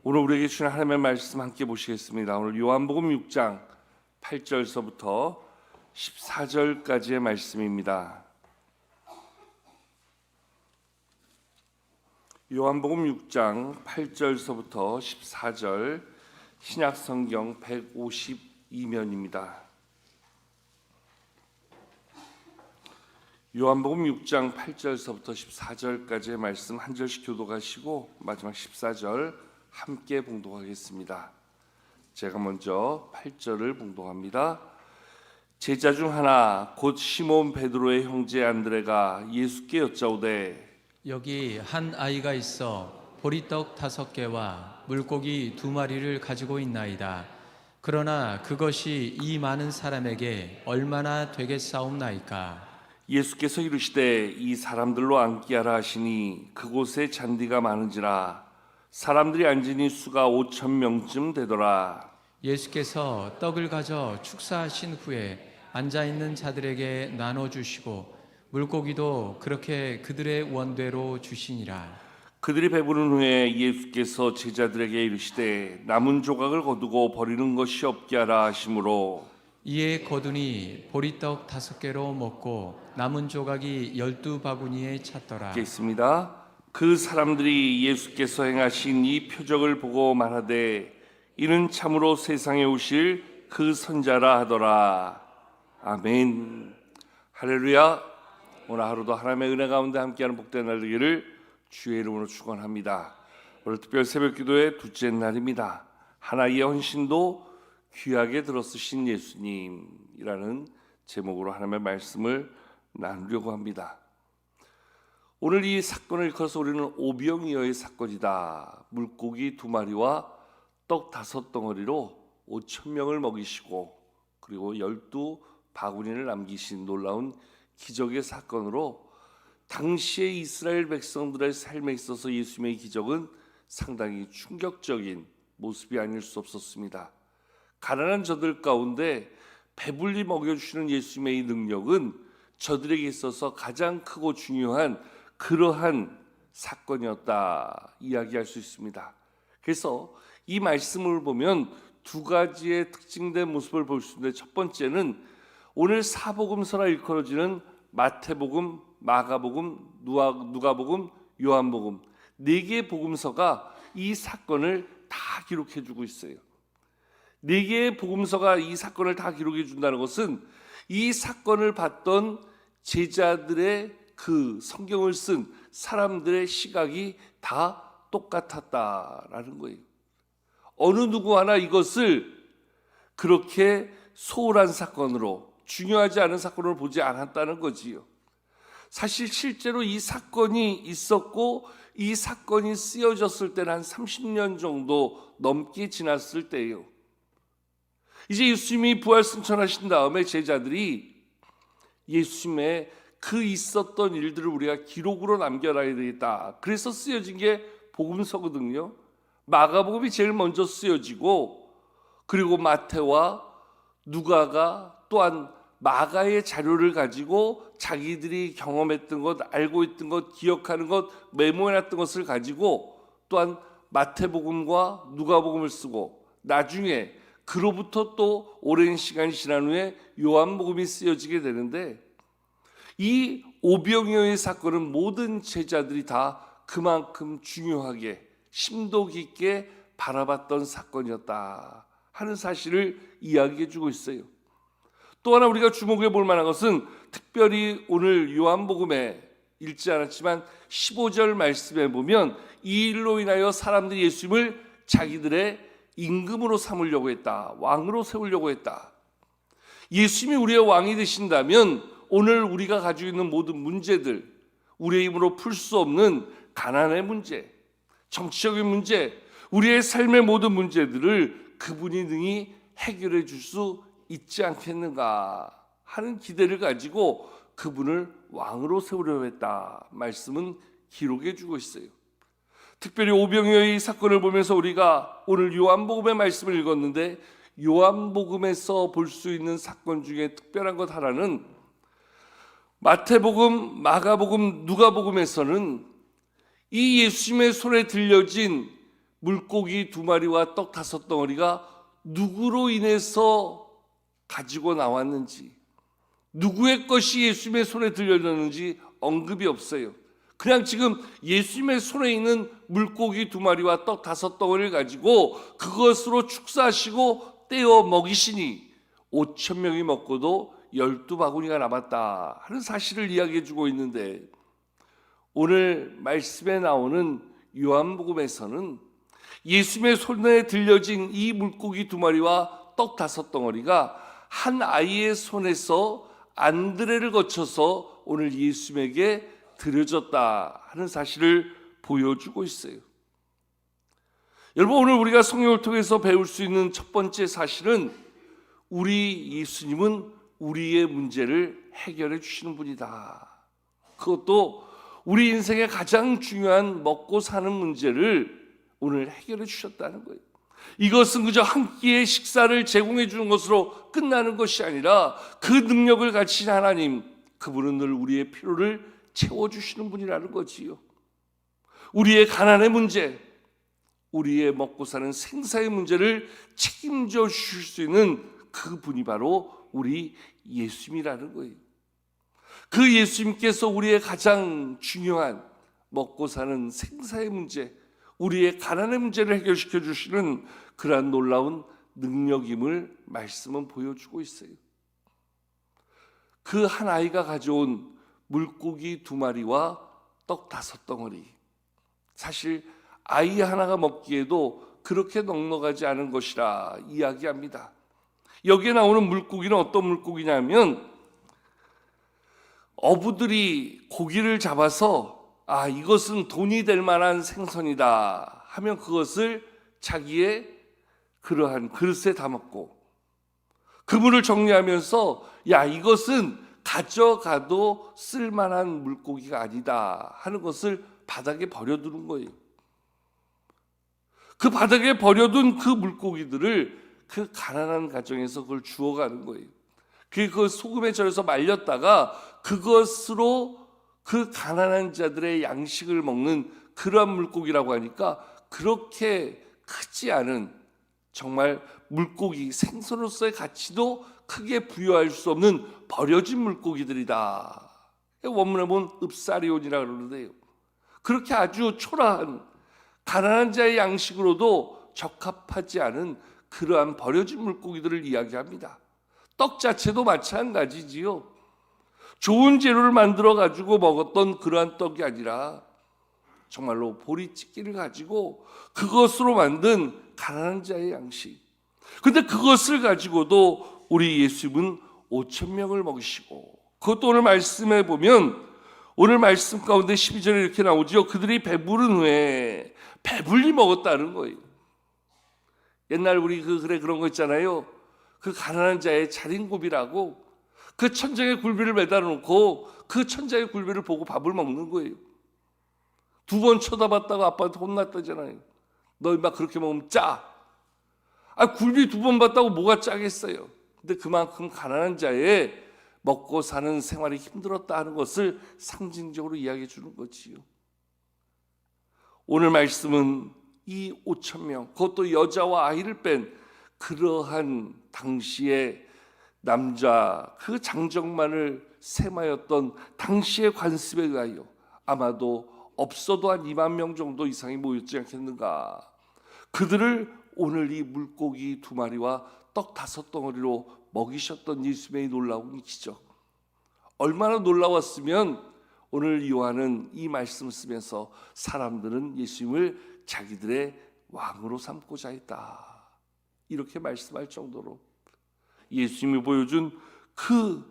오늘 우리에게 주신 하나님의 말씀 함께 보시겠습니다. 오늘 요한복음 6장 8절서부터 14절까지의 말씀입니다. 요한복음 6장 8절서부터 14절, 신약성경 152면입니다. 요한복음 6장 8절서부터 14절까지의 말씀 한 절씩 교독하시고 마지막 14절 함께 봉독하겠습니다. 제가 먼저 8절을 봉독합니다. 제자 중 하나 곧 시몬 베드로의 형제 안드레가 예수께 여짜오되 여기 한 아이가 있어 보리떡 5개와 물고기 2마리를 가지고 있나이다. 그러나 그것이 이 많은 사람에게 얼마나 되겠사옵나이까. 예수께서 이르시되 이 사람들로 앉게 하라 하시니 그곳에 잔디가 많은지라 사람들이 앉으니 수가 5,000명쯤 되더라. 예수께서 떡을 가져 축사하신 후에 앉아있는 자들에게 나눠주시고 물고기도 그렇게 그들의 원대로 주시니라. 그들이 배부른 후에 예수께서 제자들에게 이르시되 남은 조각을 거두고 버리는 것이 없게 하라 하시므로 이에 거두니 보리떡 5개로 먹고 남은 조각이 12바구니에 찼더라. 있습니다. 그 사람들이 예수께서 행하신 이 표적을 보고 말하되 이는 참으로 세상에 오실 그 선자라 하더라. 아멘. 할렐루야. 오늘 하루도 하나님의 은혜 가운데 함께하는 복된 날 되기를 주의 이름으로 축원합니다. 오늘 특별 새벽기도의 둘째 날입니다. 하나의 헌신도 귀하게 들어쓰신 예수님이라는 제목으로 하나님의 말씀을 나누려고 합니다. 오늘 이 사건을 일컬어서 우리는 오병이어의 사건이다. 물고기 2마리와 떡 5덩어리로 5,000명을 먹이시고 그리고 12바구니를 남기신 놀라운 기적의 사건으로 당시의 이스라엘 백성들의 삶에 있어서 예수님의 기적은 상당히 충격적인 모습이 아닐 수 없었습니다. 가난한 저들 가운데 배불리 먹여주시는 예수님의 이 능력은 저들에게 있어서 가장 크고 중요한 그러한 사건이었다 이야기할 수 있습니다. 그래서 이 말씀을 보면 두 가지의 특징된 모습을 볼 수 있는데, 첫 번째는 오늘 사복음서라 일컬어지는 마태복음, 마가복음, 누가복음, 요한복음 4개의 복음서가 이 사건을 다 기록해주고 있어요. 4개의 복음서가 이 사건을 다 기록해 준다는 것은 이 사건을 봤던 제자들의 그 성경을 쓴 사람들의 시각이 다 똑같았다라는 거예요. 어느 누구 하나 이것을 그렇게 소홀한 사건으로, 중요하지 않은 사건으로 보지 않았다는 거지요. 사실 실제로 이 사건이 있었고 이 사건이 쓰여졌을 때는 한 30년 정도 넘게 지났을 때예요. 이제 예수님이 부활 승천하신 다음에 제자들이 예수님의 그 있었던 일들을 우리가 기록으로 남겨놔야 되겠다. 그래서 쓰여진 게 복음서거든요. 마가복음이 제일 먼저 쓰여지고 그리고 마태와 누가가 또한 마가의 자료를 가지고 자기들이 경험했던 것, 알고 있던 것, 기억하는 것, 메모해놨던 것을 가지고 또한 마태복음과 누가복음을 쓰고 나중에 그로부터 또 오랜 시간이 지난 후에 요한복음이 쓰여지게 되는데, 이 오병이어의 사건은 모든 제자들이 다 그만큼 중요하게 심도 깊게 바라봤던 사건이었다 하는 사실을 이야기해 주고 있어요. 또 하나 우리가 주목해 볼 만한 것은 특별히 오늘 요한복음에 읽지 않았지만 15절 말씀에 보면 이 일로 인하여 사람들이 예수님을 자기들의 임금으로 삼으려고 했다. 왕으로 세우려고 했다. 예수님이 우리의 왕이 되신다면 오늘 우리가 가지고 있는 모든 문제들, 우리의 힘으로 풀 수 없는 가난의 문제, 정치적인 문제, 우리의 삶의 모든 문제들을 그분이 능히 해결해 줄 수 있지 않겠는가 하는 기대를 가지고 그분을 왕으로 세우려고 했다. 말씀은 기록해 주고 있어요. 특별히 오병이어의 사건을 보면서 우리가 오늘 요한복음의 말씀을 읽었는데, 요한복음에서 볼 수 있는 사건 중에 특별한 것 하나는 마태복음, 마가복음, 누가복음에서는 이 예수님의 손에 들려진 물고기 2마리와 떡 5덩어리가 누구로 인해서 가지고 나왔는지, 누구의 것이 예수님의 손에 들려졌는지 언급이 없어요. 그냥 지금 예수님의 손에 있는 물고기 2마리와 떡 5덩어리를 가지고 그것으로 축사하시고 떼어 먹이시니 5천 명이 먹고도 12바구니가 남았다 하는 사실을 이야기해 주고 있는데, 오늘 말씀에 나오는 요한복음에서는 예수님의 손에 들려진 이 물고기 2마리와 떡 5덩어리가 한 아이의 손에서 안드레를 거쳐서 오늘 예수님에게 드려졌다 하는 사실을 보여주고 있어요. 여러분, 오늘 우리가 성경을 통해서 배울 수 있는 첫 번째 사실은 우리 예수님은 우리의 문제를 해결해 주시는 분이다. 그것도 우리 인생의 가장 중요한 먹고 사는 문제를 오늘 해결해 주셨다는 거예요. 이것은 그저 한 끼의 식사를 제공해 주는 것으로 끝나는 것이 아니라 그 능력을 가지신 하나님, 그분은 늘 우리의 필요를 채워주시는 분이라는 거지요. 우리의 가난의 문제, 우리의 먹고 사는 생사의 문제를 책임져 주실 수 있는 그분이 바로 우리 예수님이라는 거예요. 그 예수님께서 우리의 가장 중요한 먹고 사는 생사의 문제, 우리의 가난의 문제를 해결시켜 주시는 그러한 놀라운 능력임을 말씀은 보여주고 있어요. 그 한 아이가 가져온 물고기 2마리와 떡 5덩어리, 사실 아이 하나가 먹기에도 그렇게 넉넉하지 않은 것이라 이야기합니다. 여기에 나오는 물고기는 어떤 물고기냐면, 어부들이 고기를 잡아서 이것은 돈이 될 만한 생선이다 하면 그것을 자기의 그러한 그릇에 담았고, 그물을 정리하면서 이것은 가져가도 쓸만한 물고기가 아니다 하는 것을 바닥에 버려두는 거예요. 그 바닥에 버려둔 그 물고기들을 그 가난한 가정에서 그걸 주워가는 거예요. 그 소금에 절여서 말렸다가 그것으로 그 가난한 자들의 양식을 먹는 그러한 물고기라고 하니까, 그렇게 크지 않은 정말 물고기, 생선으로서의 가치도 크게 부여할 수 없는 버려진 물고기들이다. 원문에 보면 읍사리온이라고 그러는데요, 그렇게 아주 초라한 가난한 자의 양식으로도 적합하지 않은 그러한 버려진 물고기들을 이야기합니다. 떡 자체도 마찬가지지요. 좋은 재료를 만들어 가지고 먹었던 그러한 떡이 아니라 정말로 보리찢기를 가지고 그것으로 만든 가난한 자의 양식. 근데 그것을 가지고도 우리 예수님은 5천 명을 먹이시고, 그것도 오늘 말씀에 보면, 오늘 말씀 가운데 12절에 이렇게 나오죠. 그들이 배부른 후에 배불리 먹었다는 거예요. 옛날 우리 그런 거 있잖아요. 그 가난한 자의 자린고비라고, 그 천장에 굴비를 매달아 놓고 그 천장의 굴비를 보고 밥을 먹는 거예요. 2번 쳐다봤다가 아빠한테 혼났다잖아요. 너 인마 그렇게 먹으면 짜. 굴비 2번 봤다고 뭐가 짜겠어요. 근데 그만큼 가난한 자의 먹고 사는 생활이 힘들었다 하는 것을 상징적으로 이야기해 주는 거지요. 오늘 말씀은 이 5천 명, 그것도 여자와 아이를 뺀 그러한 당시의 남자, 그 장정만을 세마였던 당시의 관습에 의하여 아마도 없어도 한 2만 명 정도 이상이 모였지 않겠는가. 그들을 오늘 이 물고기 2마리와 떡 5덩어리로 먹이셨던 예수님의 놀라운 기적, 얼마나 놀라웠으면 오늘 요한은 이 말씀을 쓰면서 사람들은 예수님을 자기들의 왕으로 삼고자 했다, 이렇게 말씀할 정도로 예수님이 보여준 그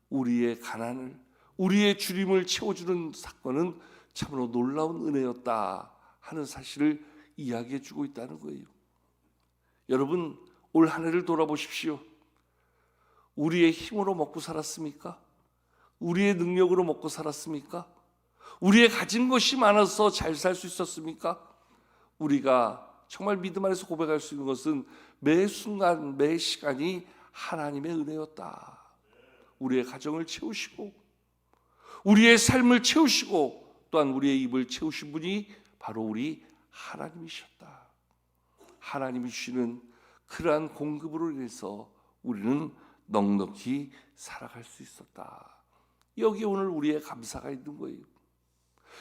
우리의 가난을, 우리의 주림을 채워주는 사건은 참으로 놀라운 은혜였다 하는 사실을 이야기해 주고 있다는 거예요. 여러분, 올 한 해를 돌아보십시오. 우리의 힘으로 먹고 살았습니까? 우리의 능력으로 먹고 살았습니까? 우리의 가진 것이 많아서 잘 살 수 있었습니까? 우리가 정말 믿음 안에서 고백할 수 있는 것은 매 순간 매 시간이 하나님의 은혜였다. 우리의 가정을 채우시고 우리의 삶을 채우시고 또한 우리의 입을 채우신 분이 바로 우리 하나님이셨다. 하나님이 주시는 그러한 공급으로 인해서 우리는 넉넉히 살아갈 수 있었다. 여기 오늘 우리의 감사가 있는 거예요.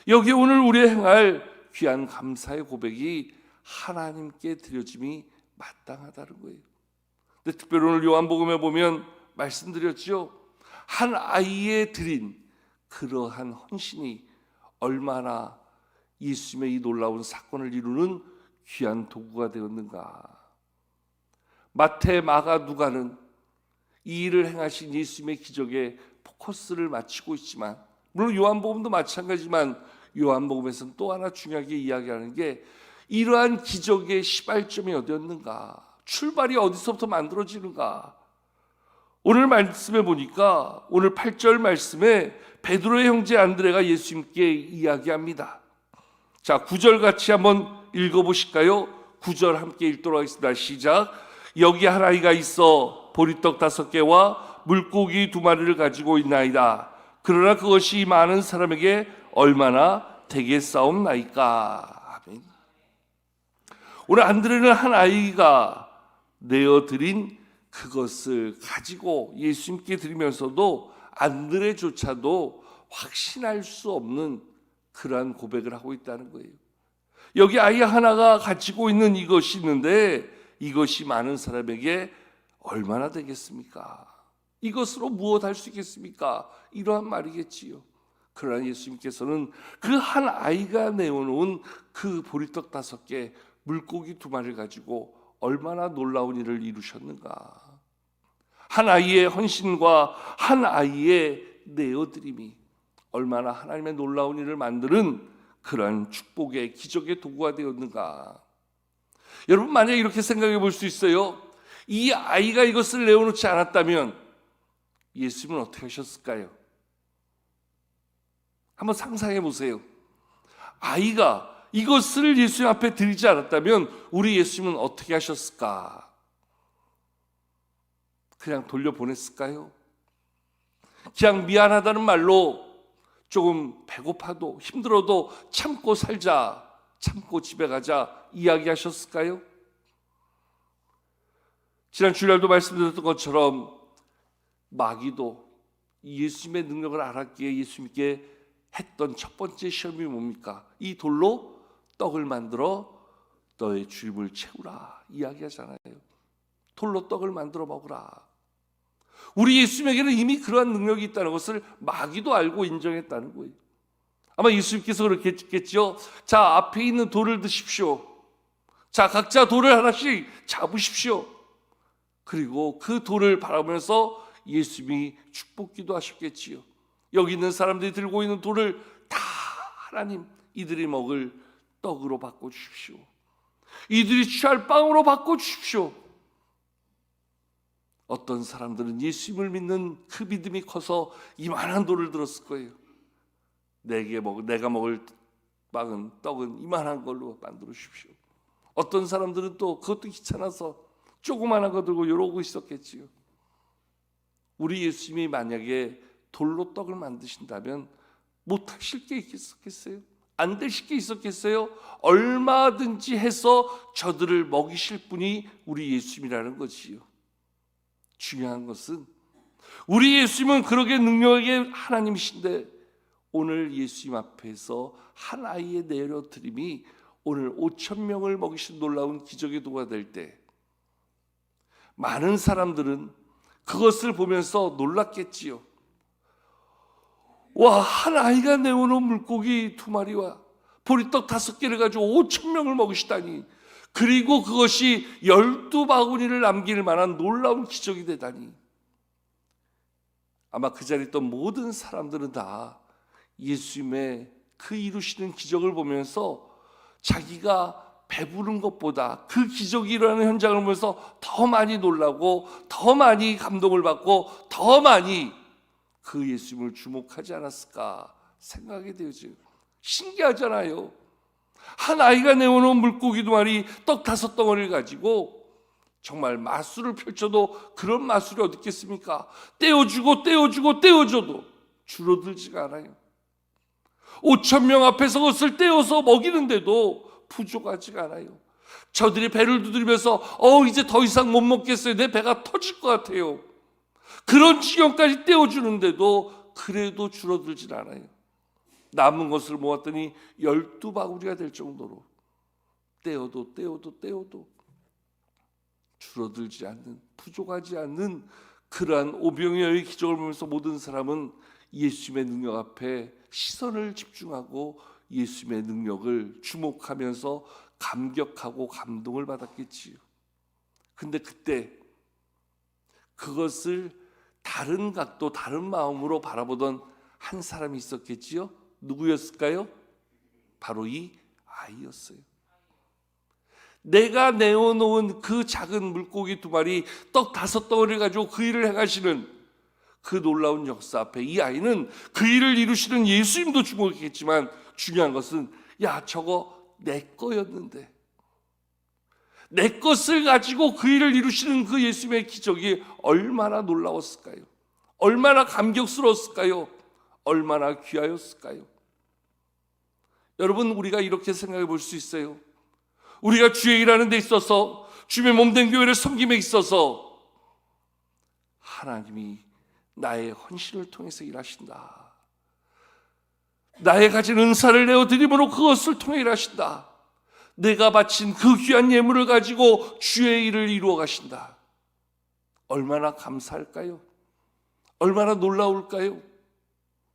여기 오늘 우리의 행할 귀한 감사의 고백이 하나님께 드려짐이 마땅하다는 거예요. 근데 특별히 오늘 요한복음에 보면 말씀드렸죠. 한 아이에 드린 그러한 헌신이 얼마나 예수님의 이 놀라운 사건을 이루는 귀한 도구가 되었는가. 마태, 마가, 누가는 이 일을 행하신 예수님의 기적에 포커스를 맞추고 있지만, 물론 요한복음도 마찬가지지만 요한복음에서는 또 하나 중요하게 이야기하는 게 이러한 기적의 시발점이 어디였는가, 출발이 어디서부터 만들어지는가. 오늘 말씀에 보니까 오늘 8절 말씀에 베드로의 형제 안드레가 예수님께 이야기합니다. 자, 9절 같이 한번 읽어보실까요? 9절 함께 읽도록 하겠습니다. 시작. 여기 한 아이가 있어 보리떡 5개와 물고기 2마리를 가지고 있나이다. 그러나 그것이 많은 사람에게 얼마나 되겠사옵나이까. 아멘. 오늘 안드레는 한 아이가 내어드린 그것을 가지고 예수님께 드리면서도 안드레조차도 확신할 수 없는 그러한 고백을 하고 있다는 거예요. 여기 아이 하나가 가지고 있는 이것이 있는데 이것이 많은 사람에게 얼마나 되겠습니까? 이것으로 무엇 할 수 있겠습니까? 이러한 말이겠지요. 그러나 예수님께서는 그 한 아이가 내어놓은 그 보리떡 5개, 물고기 2마리를 가지고 얼마나 놀라운 일을 이루셨는가. 한 아이의 헌신과 한 아이의 내어드림이 얼마나 하나님의 놀라운 일을 만드는 그러한 축복의 기적의 도구가 되었는가. 여러분, 만약에 이렇게 생각해 볼 수 있어요. 이 아이가 이것을 내어놓지 않았다면 예수님은 어떻게 하셨을까요? 한번 상상해 보세요. 아이가 이것을 예수님 앞에 드리지 않았다면 우리 예수님은 어떻게 하셨을까? 그냥 돌려보냈을까요? 그냥 미안하다는 말로 조금 배고파도 힘들어도 참고 살자, 참고 집에 가자 이야기하셨을까요? 지난 주일날도 말씀드렸던 것처럼 마귀도 예수님의 능력을 알았기에 예수님께 했던 첫 번째 시험이 뭡니까? 이 돌로 떡을 만들어 너의 주입을 채우라 이야기하잖아요. 돌로 떡을 만들어 먹으라. 우리 예수님에게는 이미 그러한 능력이 있다는 것을 마귀도 알고 인정했다는 거예요. 아마 예수님께서 그렇게 했겠죠. 자, 앞에 있는 돌을 드십시오. 자, 각자 돌을 하나씩 잡으십시오. 그리고 그 돌을 바라보면서 예수님이 축복기도 하셨겠지요. 여기 있는 사람들이 들고 있는 돌을 다 하나님 이들이 먹을 떡으로 바꿔주십시오. 이들이 취할 빵으로 바꿔주십시오. 어떤 사람들은 예수님을 믿는 그 믿음이 커서 이만한 돌을 들었을 거예요. 내가 먹을 빵은 떡은 이만한 걸로 만들어 주십시오. 어떤 사람들은 또 그것도 귀찮아서 조그만한 거 들고 이러고 있었겠지요. 우리 예수님이 만약에 돌로 떡을 만드신다면 못하실 게 있겠어요? 안 되실 게 있었겠어요? 얼마든지 해서 저들을 먹이실 분이 우리 예수님이라는 거지요. 중요한 것은 우리 예수님은 그러게 능력의 하나님이신데 오늘 예수님 앞에서 한 아이의 내려드림이 오늘 5,000명을 먹이신 놀라운 기적의 도가 될 때 많은 사람들은 그것을 보면서 놀랐겠지요. 와, 한 아이가 내어놓은 물고기 2마리와 보리떡 5개를 가지고 5,000명을 먹이시다니, 그리고 그것이 12바구니를 남길 만한 놀라운 기적이 되다니. 아마 그 자리에 있던 모든 사람들은 다 예수님의 그 이루시는 기적을 보면서 자기가 배부른 것보다 그 기적이 일어나는 현장을 보면서 더 많이 놀라고 더 많이 감동을 받고 더 많이 그 예수님을 주목하지 않았을까 생각이 되어져요. 신기하잖아요. 한 아이가 내어놓은 물고기 2마리, 떡 5덩어리를 가지고 정말 마술을 펼쳐도 그런 마술이 어디 있겠습니까? 떼어주고 떼어줘도 줄어들지가 않아요. 5,000명 앞에서 그것을 떼어서 먹이는데도 부족하지가 않아요. 저들이 배를 두드리면서 이제 더 이상 못 먹겠어요. 내 배가 터질 것 같아요. 그런 지경까지 떼어주는데도 그래도 줄어들질 않아요. 남은 것을 모았더니 12바구니가 될 정도로 떼어도 줄어들지 않는, 부족하지 않는 그러한 오병이어의 기적을 보면서 모든 사람은 예수님의 능력 앞에 시선을 집중하고 예수님의 능력을 주목하면서 감격하고 감동을 받았겠지요. 근데 그때 그것을 다른 각도, 다른 마음으로 바라보던 한 사람이 있었겠지요. 누구였을까요? 바로 이 아이였어요. 내가 내어놓은 그 작은 물고기 2마리, 떡 5덩어리를 가지고 그 일을 행하시는 그 놀라운 역사 앞에 이 아이는 그 일을 이루시는 예수님도 주목했겠지만 중요한 것은 저거 내 거였는데, 내 것을 가지고 그 일을 이루시는 그 예수님의 기적이 얼마나 놀라웠을까요? 얼마나 감격스러웠을까요? 얼마나 귀하였을까요? 여러분, 우리가 이렇게 생각해 볼 수 있어요. 우리가 주의 일하는 데 있어서, 주의 몸된 교회를 섬김에 있어서 하나님이 나의 헌신을 통해서 일하신다. 나의 가진 은사를 내어드림으로 그것을 통해 일하신다. 내가 바친 그 귀한 예물을 가지고 주의 일을 이루어 가신다. 얼마나 감사할까요? 얼마나 놀라울까요?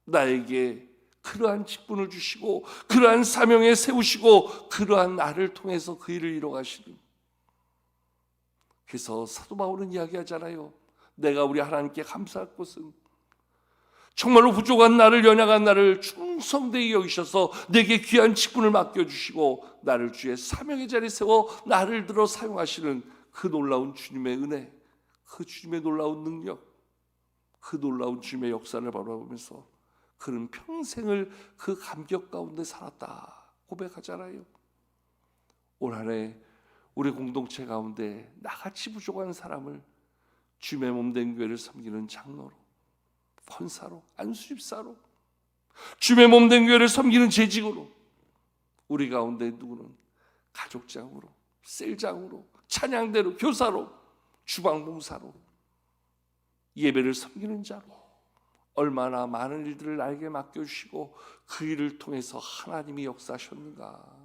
나에게 그러한 직분을 주시고 그러한 사명에 세우시고 그러한 나를 통해서 그 일을 이루어 가시는. 그래서 사도 바울은 이야기하잖아요. 내가 우리 하나님께 감사할 것은 정말로 부족한 나를, 연약한 나를 충성되이 여기셔서 내게 귀한 직분을 맡겨주시고 나를 주의 사명의 자리에 세워 나를 들어 사용하시는 그 놀라운 주님의 은혜, 그 주님의 놀라운 능력, 그 놀라운 주님의 역사를 바라보면서 그는 평생을 그 감격 가운데 살았다 고백하잖아요. 올 한 해 우리 공동체 가운데 나같이 부족한 사람을 주님의 몸된 교회를 섬기는 장로로, 권사로, 안수집사로, 주님의 몸된 교회를 섬기는 재직으로, 우리 가운데 누구는 가족장으로, 셀장으로, 찬양대로, 교사로, 주방봉사로, 예배를 섬기는 자로 얼마나 많은 일들을 나에게 맡겨주시고 그 일을 통해서 하나님이 역사하셨는가.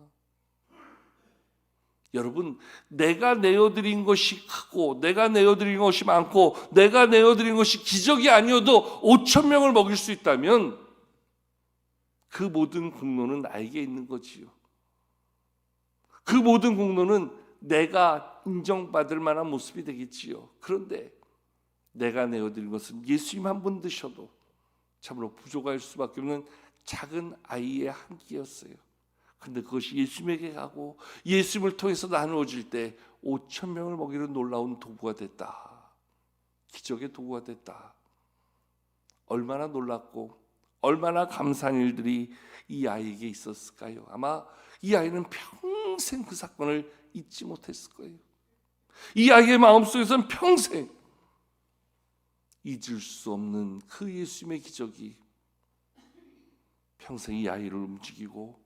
여러분, 내가 내어드린 것이 크고 내가 내어드린 것이 많고 내가 내어드린 것이 기적이 아니어도 5,000명을 먹일 수 있다면 그 모든 공로는 나에게 있는 거지요. 그 모든 공로는 내가 인정받을 만한 모습이 되겠지요. 그런데 내가 내어드린 것은 예수님 한 분 드셔도 참으로 부족할 수밖에 없는 작은 아이의 한 끼였어요. 근데 그것이 예수님에게 가고 예수님을 통해서 나누어질 때 5,000명을 먹이는 놀라운 도구가 됐다. 기적의 도구가 됐다. 얼마나 놀랍고 얼마나 감사한 일들이 이 아이에게 있었을까요? 아마 이 아이는 평생 그 사건을 잊지 못했을 거예요. 이 아이의 마음속에서는 평생 잊을 수 없는 그 예수님의 기적이 평생 이 아이를 움직이고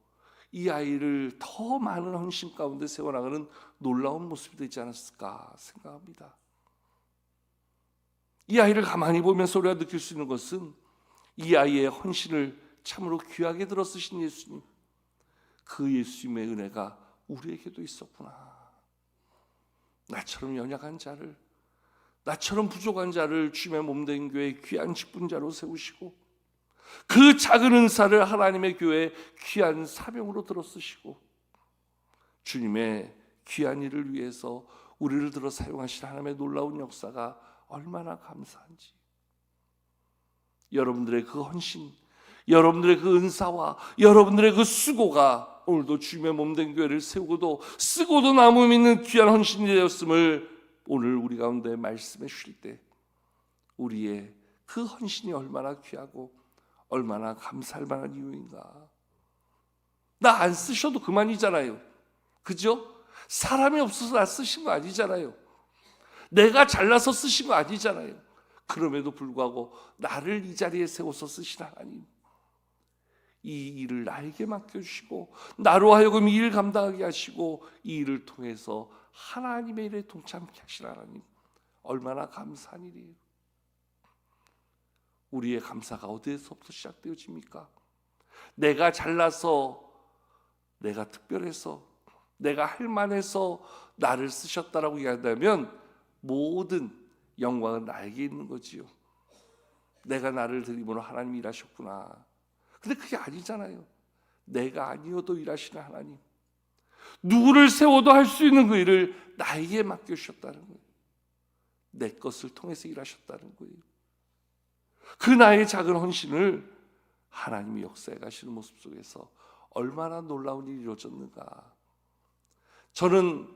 이 아이를 더 많은 헌신 가운데 세워나가는 놀라운 모습이 되지 않았을까 생각합니다. 이 아이를 가만히 보면서 우리가 느낄 수 있는 것은 이 아이의 헌신을 참으로 귀하게 들어 쓰신 예수님, 그 예수님의 은혜가 우리에게도 있었구나. 나처럼 연약한 자를, 나처럼 부족한 자를 주님의 몸된 교회의 귀한 직분자로 세우시고 그 작은 은사를 하나님의 교회의 귀한 사명으로 들어 쓰시고 주님의 귀한 일을 위해서 우리를 들어 사용하신 하나님의 놀라운 역사가 얼마나 감사한지. 여러분들의 그 헌신, 여러분들의 그 은사와 여러분들의 그 수고가 오늘도 주님의 몸된 교회를 세우고도 쓰고도 남음 있는 귀한 헌신이 되었음을 오늘 우리 가운데 말씀해 주실 때 우리의 그 헌신이 얼마나 귀하고 얼마나 감사할 만한 이유인가. 나 안 쓰셔도 그만이잖아요. 그죠? 사람이 없어서 나 쓰신 거 아니잖아요. 내가 잘나서 쓰신 거 아니잖아요. 그럼에도 불구하고 나를 이 자리에 세워서 쓰신 하나님, 이 일을 나에게 맡겨주시고 나로 하여금 이 일을 감당하게 하시고 이 일을 통해서 하나님의 일에 동참케 하신 하나님, 얼마나 감사한 일이에요. 우리의 감사가 어디에서부터 시작되어집니까? 내가 잘나서, 내가 특별해서, 내가 할만해서 나를 쓰셨다라고 이야기한다면 모든 영광은 나에게 있는 거지요. 내가 나를 드림으로 하나님이 일하셨구나. 근데 그게 아니잖아요. 내가 아니어도 일하시는 하나님, 누구를 세워도 할 수 있는 그 일을 나에게 맡겨주셨다는 거예요. 내 것을 통해서 일하셨다는 거예요. 그 나의 작은 헌신을 하나님이 역사해 가시는 모습 속에서 얼마나 놀라운 일이 이루어졌는가. 저는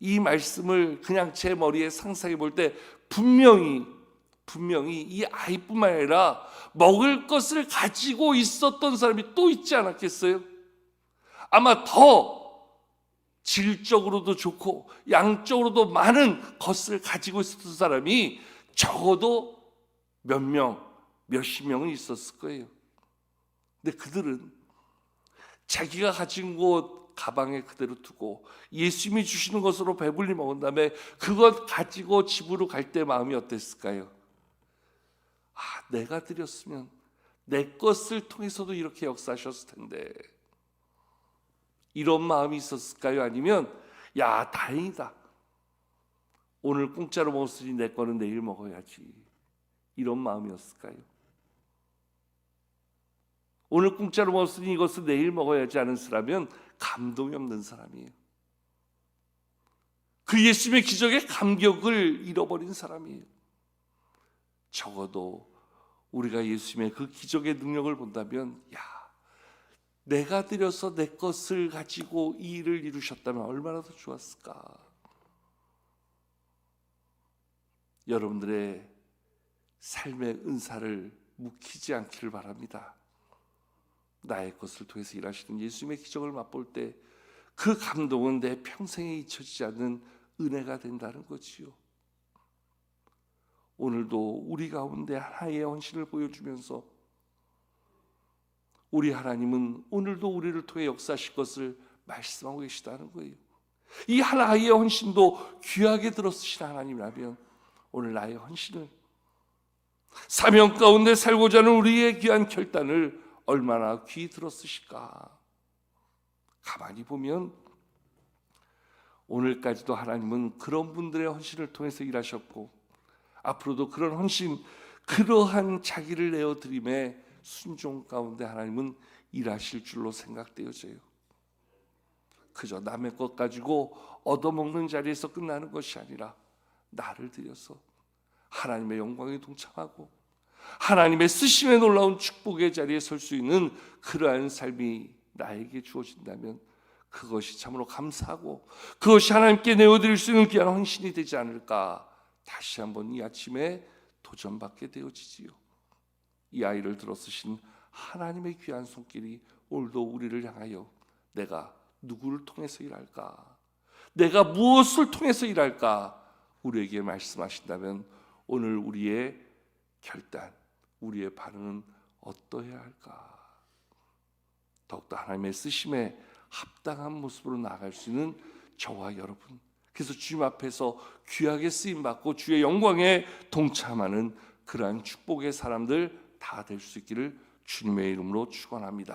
이 말씀을 그냥 제 머리에 상상해 볼 때 분명히 이 아이뿐만 아니라 먹을 것을 가지고 있었던 사람이 또 있지 않았겠어요? 아마 더 질적으로도 좋고 양적으로도 많은 것을 가지고 있었던 사람이 적어도 몇십 명은 있었을 거예요. 근데 그들은 자기가 가진 것 가방에 그대로 두고 예수님이 주시는 것으로 배불리 먹은 다음에 그것 가지고 집으로 갈 때 마음이 어땠을까요? 내가 드렸으면 내 것을 통해서도 이렇게 역사하셨을 텐데, 이런 마음이 있었을까요? 아니면 야, 다행이다, 오늘 공짜로 먹었으니 내 거는 내일 먹어야지, 이런 마음이었을까요? 오늘 공짜로 먹었으니 이것을 내일 먹어야지 하는 사람은 감동이 없는 사람이에요. 그 예수님의 기적에 감격을 잃어버린 사람이에요. 적어도 우리가 예수님의 그 기적의 능력을 본다면, 야, 내가 드려서 내 것을 가지고 이 일을 이루셨다면 얼마나 더 좋았을까. 여러분들의 삶의 은사를 묵히지 않기를 바랍니다. 나의 것을 통해서 일하시는 예수님의 기적을 맛볼 때 그 감동은 내 평생에 잊혀지지 않는 은혜가 된다는 거지요. 오늘도 우리 가운데 하나의 헌신을 보여주면서 우리 하나님은 오늘도 우리를 통해 역사하실 것을 말씀하고 계시다는 거예요. 이 하나의 헌신도 귀하게 들어쓰신 하나님이라면 오늘 나의 헌신을, 사명 가운데 살고자 하는 우리의 귀한 결단을 얼마나 귀히 들어쓰실까. 가만히 보면 오늘까지도 하나님은 그런 분들의 헌신을 통해서 일하셨고 앞으로도 그런 헌신, 그러한 자기를 내어드림에 순종 가운데 하나님은 일하실 줄로 생각되어져요. 그저 남의 것 가지고 얻어먹는 자리에서 끝나는 것이 아니라 나를 들여서 하나님의 영광에 동참하고 하나님의 쓰심의 놀라운 축복의 자리에 설 수 있는 그러한 삶이 나에게 주어진다면 그것이 참으로 감사하고 그것이 하나님께 내어드릴 수 있는 귀한 헌신이 되지 않을까. 다시 한번 이 아침에 도전받게 되어지지요. 이 아이를 들어쓰신 하나님의 귀한 손길이 오늘도 우리를 향하여 내가 누구를 통해서 일할까, 내가 무엇을 통해서 일할까 우리에게 말씀하신다면 오늘 우리의 결단, 우리의 반응은 어떠해야 할까. 더욱더 하나님의 쓰심에 합당한 모습으로 나아갈 수 있는 저와 여러분, 그래서 주님 앞에서 귀하게 쓰임받고 주의 영광에 동참하는 그러한 축복의 사람들 다 될 수 있기를 주님의 이름으로 축원합니다.